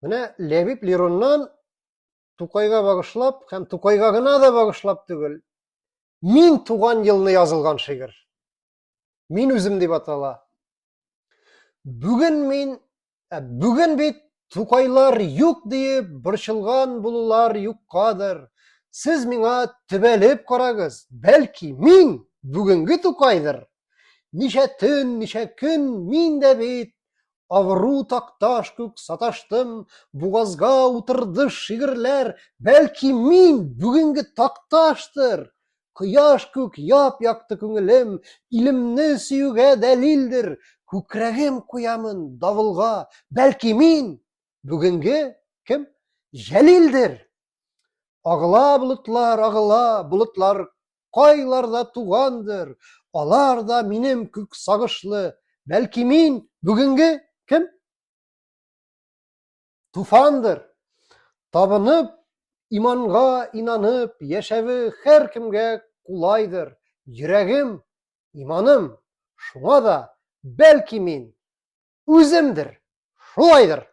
Менә Левип Лероннан Тукайга багышлап һәм Тукайга гына да багышлап түгел, мин туган елны язылган шигырь. Мин үзем дип атала. Бүген бит Тукайлар юк диеп борчылган булулар юккадыр. Сез миңа төбәлеп карагыз, бәлки мин бүгенге Тукайдыр. Ничә төн, ничә көн мин дә бит авыру такташ күк саташтым, бугазга утырды шигырьләр, бәлки мин бүгенге такташтыр. Кояш күк яп-якты күңелем, илемне сөюгә дәлилдер. Күкрәгем куямын давылга, бәлки мин бүгенге кем? Җәлилдер. Агыла булытлар кайларда тугандыр. Алар да минем күк сагышлы, бәлки мин бүгенге кем? Туфандыр. Табынып, иманга инанып, яшәве һәркемгә кулайдыр. Йөрәгем, иманым, шуңа да бәлки мин үземдер. Шулайдыр.